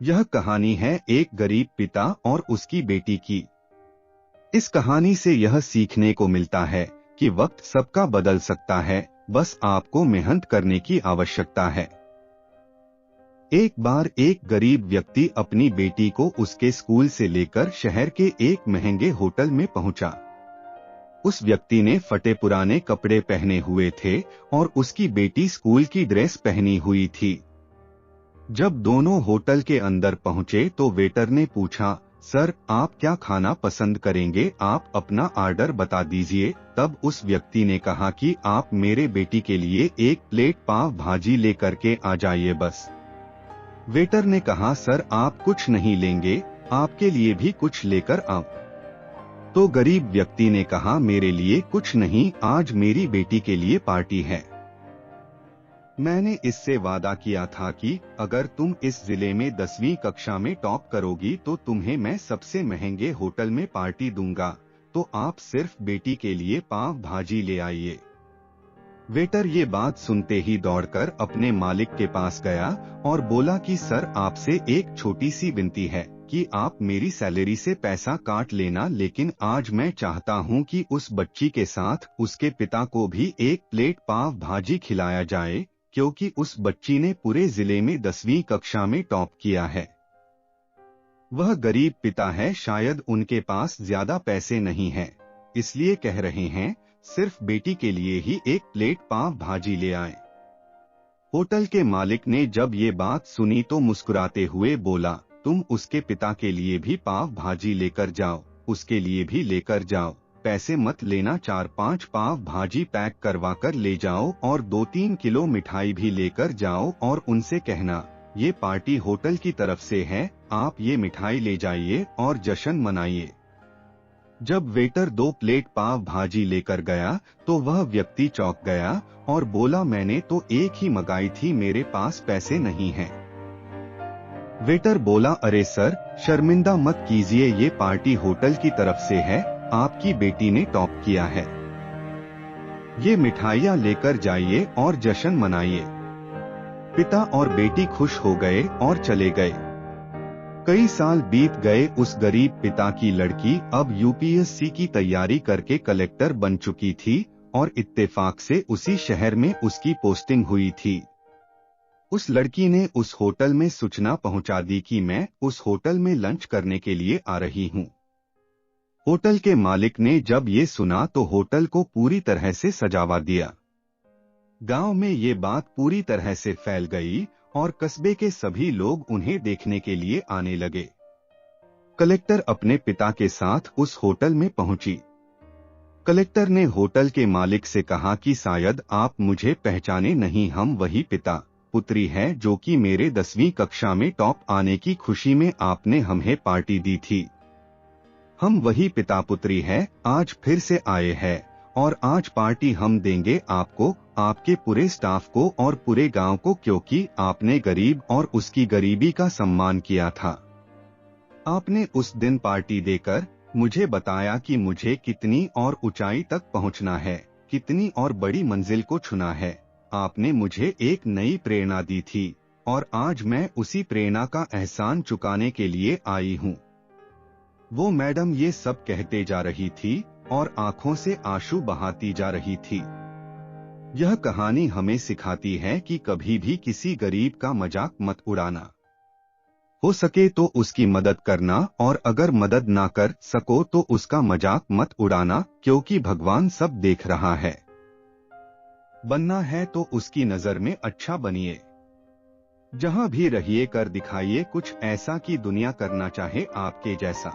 यह कहानी है एक गरीब पिता और उसकी बेटी की। इस कहानी से यह सीखने को मिलता है कि वक्त सबका बदल सकता है, बस आपको मेहनत करने की आवश्यकता है। एक बार एक गरीब व्यक्ति अपनी बेटी को उसके स्कूल से लेकर शहर के एक महंगे होटल में पहुंचा। उस व्यक्ति ने फटे पुराने कपड़े पहने हुए थे और उसकी बेटी स्कूल की ड्रेस पहनी हुई थी। जब दोनों होटल के अंदर पहुंचे तो वेटर ने पूछा, सर आप क्या खाना पसंद करेंगे, आप अपना ऑर्डर बता दीजिए। तब उस व्यक्ति ने कहा कि आप मेरे बेटी के लिए एक प्लेट पाव भाजी लेकर के आ जाइए बस। वेटर ने कहा, सर आप कुछ नहीं लेंगे, आपके लिए भी कुछ लेकर आओ। तो गरीब व्यक्ति ने कहा, मेरे लिए कुछ नहीं, आज मेरी बेटी के लिए पार्टी है। मैंने इससे वादा किया था कि अगर तुम इस जिले में 10वीं कक्षा में टॉप करोगी तो तुम्हें मैं सबसे महंगे होटल में पार्टी दूंगा, तो आप सिर्फ बेटी के लिए पाव भाजी ले आइए। वेटर ये बात सुनते ही दौड़कर अपने मालिक के पास गया और बोला कि सर आपसे एक छोटी सी विनती है कि आप मेरी सैलरी से पैसा काट लेना, लेकिन आज मैं चाहता हूं कि उस बच्ची के साथ उसके पिता को भी एक प्लेट पाव भाजी खिलाया जाए, क्योंकि उस बच्ची ने पूरे जिले में 10वीं कक्षा में टॉप किया है। वह गरीब पिता है, शायद उनके पास ज्यादा पैसे नहीं हैं, इसलिए कह रहे हैं सिर्फ बेटी के लिए ही एक प्लेट पाव भाजी ले आए। होटल के मालिक ने जब ये बात सुनी तो मुस्कुराते हुए बोला, तुम उसके पिता के लिए भी पाव भाजी लेकर जाओ, उसके लिए भी लेकर जाओ, पैसे मत लेना, 4-5 पाव भाजी पैक करवा कर ले जाओ और 2-3 किलो मिठाई भी लेकर जाओ और उनसे कहना ये पार्टी होटल की तरफ से है, आप ये मिठाई ले जाइए और जश्न मनाइए। जब वेटर 2 प्लेट पाव भाजी लेकर गया तो वह व्यक्ति चौंक गया और बोला, मैंने तो एक ही मंगाई थी, मेरे पास पैसे नहीं हैं। वेटर बोला, अरे सर शर्मिंदा मत कीजिए, ये पार्टी होटल की तरफ से है, आपकी बेटी ने टॉप किया है, ये मिठाइयाँ लेकर जाइए और जश्न मनाइए। पिता और बेटी खुश हो गए और चले गए। कई साल बीत गए, उस गरीब पिता की लड़की अब यूपीएससी की तैयारी करके कलेक्टर बन चुकी थी और इत्तेफाक से उसी शहर में उसकी पोस्टिंग हुई थी। उस लड़की ने उस होटल में सूचना पहुंचा दी कि मैं उस होटल में लंच करने के लिए आ रही हूं। होटल के मालिक ने जब ये सुना तो होटल को पूरी तरह से सजावा दिया। गांव में ये बात पूरी तरह से फैल गई और कस्बे के सभी लोग उन्हें देखने के लिए आने लगे। कलेक्टर अपने पिता के साथ उस होटल में पहुंची। कलेक्टर ने होटल के मालिक से कहा कि शायद आप मुझे पहचाने नहीं, हम वही पिता पुत्री है जो कि मेरे 10वीं कक्षा में टॉप आने की खुशी में आपने हमें पार्टी दी थी। हम वही पिता पुत्री है, आज फिर से आए हैं और आज पार्टी हम देंगे आपको, आपके पूरे स्टाफ को और पूरे गांव को, क्योंकि आपने गरीब और उसकी गरीबी का सम्मान किया था। आपने उस दिन पार्टी देकर मुझे बताया कि मुझे कितनी और ऊंचाई तक पहुंचना है, कितनी और बड़ी मंजिल को छूना है। आपने मुझे एक नई प्रेरणा दी थी और आज मैं उसी प्रेरणा का एहसान चुकाने के लिए आई हूँ। वो मैडम ये सब कहते जा रही थी और आंखों से आंसू बहाती जा रही थी। यह कहानी हमें सिखाती है कि कभी भी किसी गरीब का मजाक मत उड़ाना। हो सके तो उसकी मदद करना और अगर मदद ना कर सको तो उसका मजाक मत उड़ाना, क्योंकि भगवान सब देख रहा है। बनना है तो उसकी नजर में अच्छा बनिए। जहां भी रहिए कर दिखाइए कुछ ऐसा कि दुनिया करना चाहे आपके जैसा।